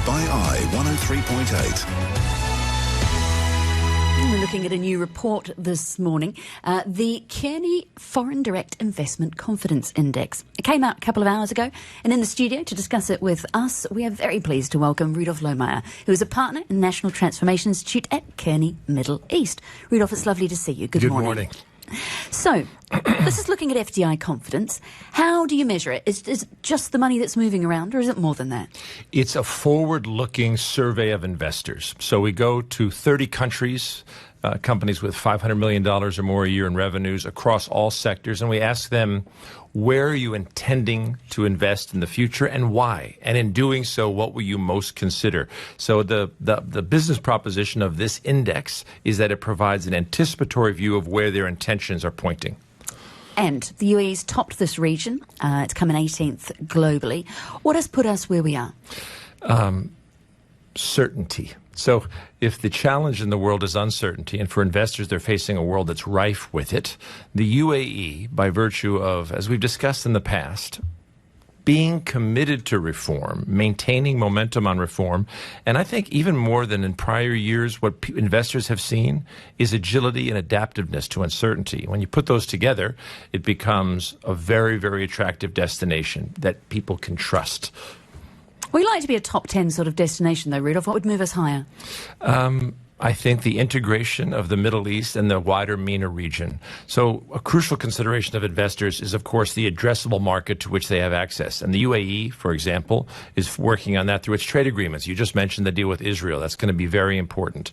by Eye 103.8. We're looking at a new report this morning, the Kearney Foreign Direct Investment Confidence Index. It came out a couple of hours ago, and in the studio to discuss it with us, we are very pleased to welcome Rudolf Lohmeyer, who is a partner in the National Transformation Institute at Kearney Middle East. Rudolf, it's lovely to see you. Good morning. So, this is looking at FDI confidence. How do you measure it? Is it just the money that's moving around, or is it more than that? It's a forward-looking survey of investors. So we go to 30 countries, companies with $500 million or more a year in revenues across all sectors, and we ask them, where are you intending to invest in the future and why? And in doing so, what will you most consider? So the business proposition of this index is that it provides an anticipatory view of where their intentions are pointing. And the UAE's topped this region. It's come in 18th globally. What has put us where we are? Certainty. So if the challenge in the world is uncertainty, and for investors they're facing a world that's rife with it, the UAE, by virtue of, as we've discussed in the past, being committed to reform, maintaining momentum on reform, and I think even more than in prior years, what investors have seen is agility and adaptiveness to uncertainty. When you put those together, it becomes a very, very attractive destination that people can trust. We like to be a top 10 sort of destination, though, Rudolf. What would move us higher? I think the integration of the Middle East and the wider MENA region. So a crucial consideration of investors is, of course, the addressable market to which they have access. And the UAE, for example, is working on that through its trade agreements. You just mentioned the deal with Israel. That's going to be very important.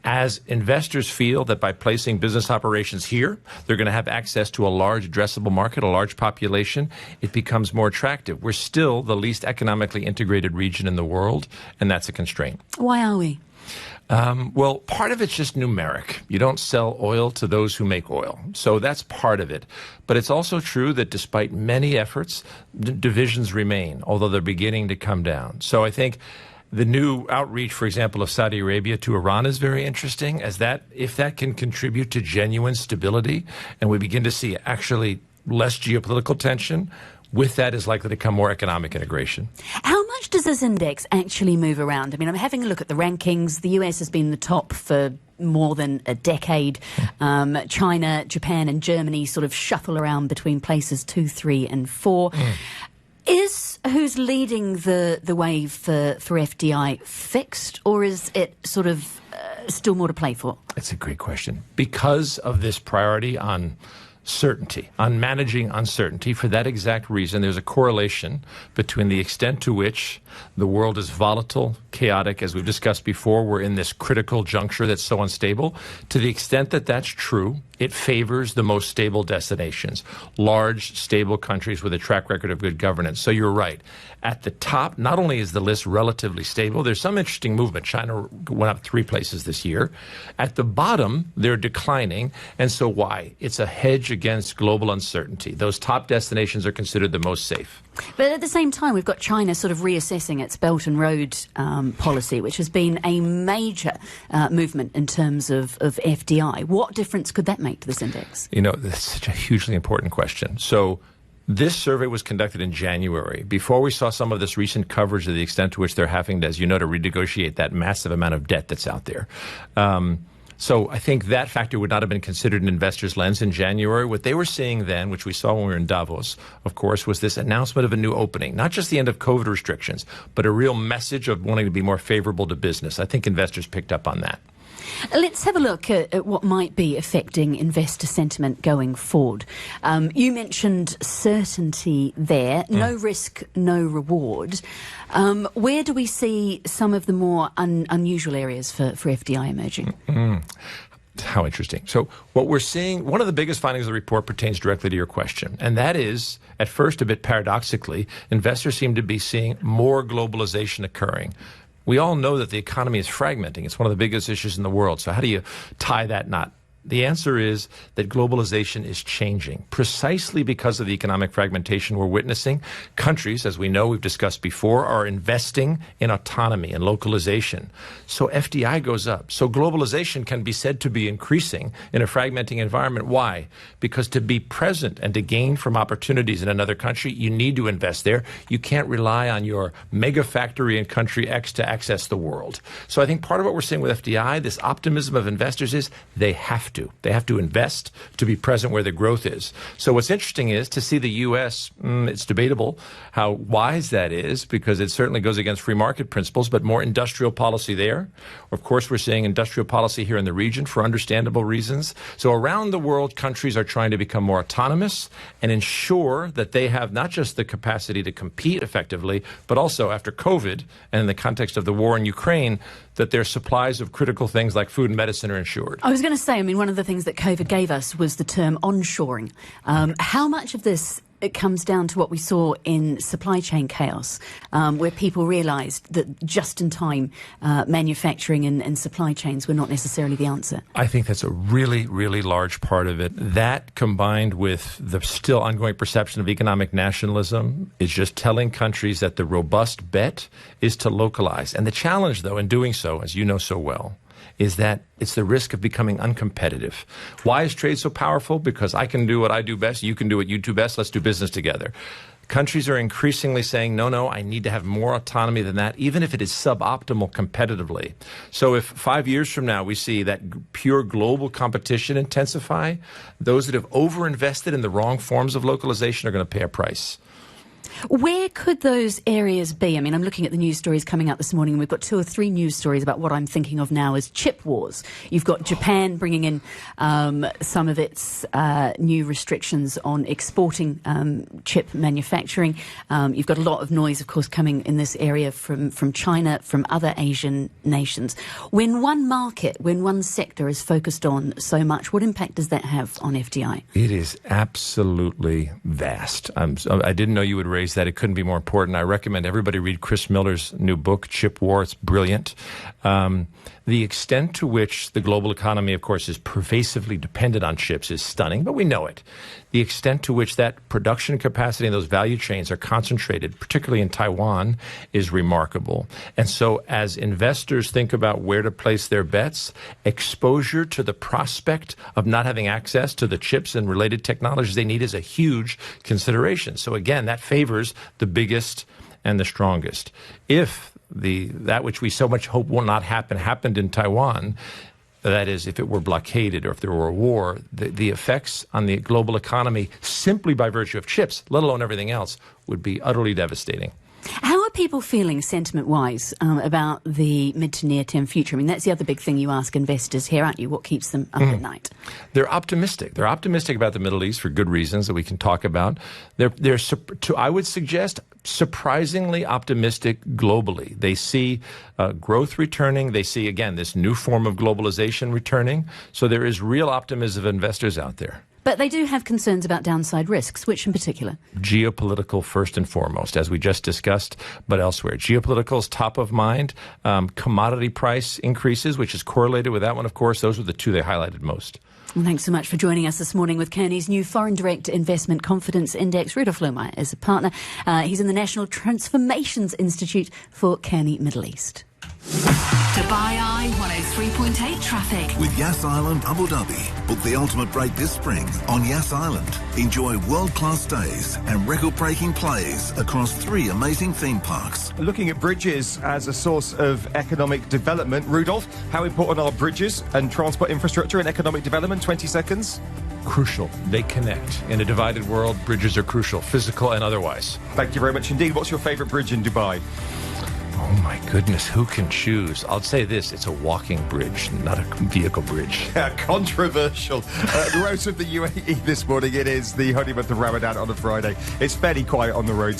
As investors feel that by placing business operations here, they're going to have access to a large addressable market, a large population, it becomes more attractive. We're still the least economically integrated region in the world, and that's a constraint. Why are we? Well, part of it's just numeric. You don't sell oil to those who make oil. So that's part of it. But it's also true that despite many efforts, divisions remain, although they're beginning to come down. So I think the new outreach, for example, of Saudi Arabia to Iran is very interesting, as that, if that can contribute to genuine stability and we begin to see actually less geopolitical tension, with that is likely to come more economic integration. How much does this index actually move around? I mean, I'm having a look at the rankings. The US has been the top for more than a decade. China, Japan and Germany sort of shuffle around between places 2, 3 and 4. Is who's leading the wave for FDI fixed, or is it sort of still more to play for? That's a great question. Because of this priority on certainty, on managing uncertainty, for that exact reason, there's a correlation between the extent to which the world is volatile, chaotic, as we've discussed before, we're in this critical juncture that's so unstable. To the extent that that's true, it favors the most stable destinations, large, stable countries with a track record of good governance. So you're right. At the top, not only is the list relatively stable, there's some interesting movement. China went up 3 places this year. At the bottom, they're declining. And so why? It's a hedge against global uncertainty. Those top destinations are considered the most safe. But at the same time, we've got China sort of reassessing its Belt and Road policy, which has been a major movement in terms of FDI. What difference could that make to this index? You know, that's such a hugely important question. So this survey was conducted in January, before we saw some of this recent coverage of the extent to which they're having to, as you know, to renegotiate that massive amount of debt that's out there. So I think that factor would not have been considered an investor's lens in January. What they were seeing then, which we saw when we were in Davos, of course, was this announcement of a new opening, not just the end of COVID restrictions, but a real message of wanting to be more favorable to business. I think investors picked up on that. Let's have a look at what might be affecting investor sentiment going forward. You mentioned certainty there, no risk, no reward. Where do we see some of the more unusual areas for FDI emerging? How interesting. So what we're seeing, one of the biggest findings of the report pertains directly to your question, and that is, at first a bit paradoxically, investors seem to be seeing more globalization occurring. We all know that the economy is fragmenting. It's one of the biggest issues in the world. So how do you tie that knot? The answer is that globalization is changing precisely because of the economic fragmentation we're witnessing. Countries, as we know, we've discussed before, are investing in autonomy and localization. So FDI goes up. So globalization can be said to be increasing in a fragmenting environment. Why? Because to be present and to gain from opportunities in another country, you need to invest there. You can't rely on your mega factory in country X to access the world. So I think part of what we're seeing with FDI, this optimism of investors, is they have to. They have to invest to be present where the growth is. So what's interesting is to see the U.S., it's debatable how wise that is, because it certainly goes against free market principles, but more industrial policy there. Of course, we're seeing industrial policy here in the region for understandable reasons. So around the world, countries are trying to become more autonomous and ensure that they have not just the capacity to compete effectively, but also after COVID and in the context of the war in Ukraine, that their supplies of critical things like food and medicine are ensured. I was going to say, one of the things that COVID gave us was the term onshoring. How much of this it comes down to what we saw in supply chain chaos, where people realised that just-in-time manufacturing and supply chains were not necessarily the answer? I think that's a really, really large part of it. That, combined with the still ongoing perception of economic nationalism, is just telling countries that the robust bet is to localize. And the challenge, though, in doing so, as you know so well, is that it's the risk of becoming uncompetitive. Why is trade so powerful? Because I can do what I do best, you can do what you do best, let's do business together. Countries are increasingly saying, no, I need to have more autonomy than that, even if it is suboptimal competitively. So if 5 years from now we see that pure global competition intensify, those that have overinvested in the wrong forms of localization are going to pay a price. Where could those areas be? I'm looking at the news stories coming out this morning, and we've got 2 or 3 news stories about what I'm thinking of now as chip wars. You've got Japan bringing in some of its new restrictions on exporting chip manufacturing. You've got a lot of noise, of course, coming in this area from China, from other Asian nations. When one market, when one sector is focused on so much, what impact does that have on FDI? It is absolutely vast. I didn't know you would raise that. It couldn't be more important. I recommend everybody read Chris Miller's new book, Chip War. It's brilliant. The extent to which the global economy, of course, is pervasively dependent on chips is stunning, but we know it. The extent to which that production capacity and those value chains are concentrated, particularly in Taiwan, is remarkable. And so as investors think about where to place their bets, exposure to the prospect of not having access to the chips and related technologies they need is a huge consideration. So again, that favors the biggest and the strongest. If that which we so much hope will not happen happened in Taiwan, that is, if it were blockaded or if there were a war, the effects on the global economy simply by virtue of chips, let alone everything else, would be utterly devastating. How are people feeling sentiment-wise about the mid to near-term future? That's the other big thing you ask investors here, aren't you? What keeps them up at night? They're optimistic. They're optimistic about the Middle East for good reasons that we can talk about. I would suggest, surprisingly optimistic globally. They see growth returning. They see, again, this new form of globalization returning. So there is real optimism of investors out there. But they do have concerns about downside risks. Which in particular? Geopolitical first and foremost, as we just discussed, but elsewhere. Geopolitical is top of mind. Commodity price increases, which is correlated with that one, of course. Those are the 2 they highlighted most. Well, thanks so much for joining us this morning with Kearney's new Foreign Direct Investment Confidence Index. Rudolf Lohmeyer is a partner. He's in the National Transformations Institute for Kearney Middle East. Dubai Eye 103.8 traffic. With Yas Island Abu Dhabi. Book the ultimate break this spring on Yas Island. Enjoy world-class stays and record-breaking plays across 3 amazing theme parks. Looking at bridges as a source of economic development. Rudolf, how important are bridges and transport infrastructure in economic development? 20 seconds. Crucial. They connect. In a divided world, bridges are crucial, physical and otherwise. Thank you very much indeed. What's your favourite bridge in Dubai? Oh, my goodness, who can choose? I'll say this, it's a walking bridge, not a vehicle bridge. Controversial. The roads of the UAE this morning, it is the holy month of Ramadan on a Friday. It's fairly quiet on the roads.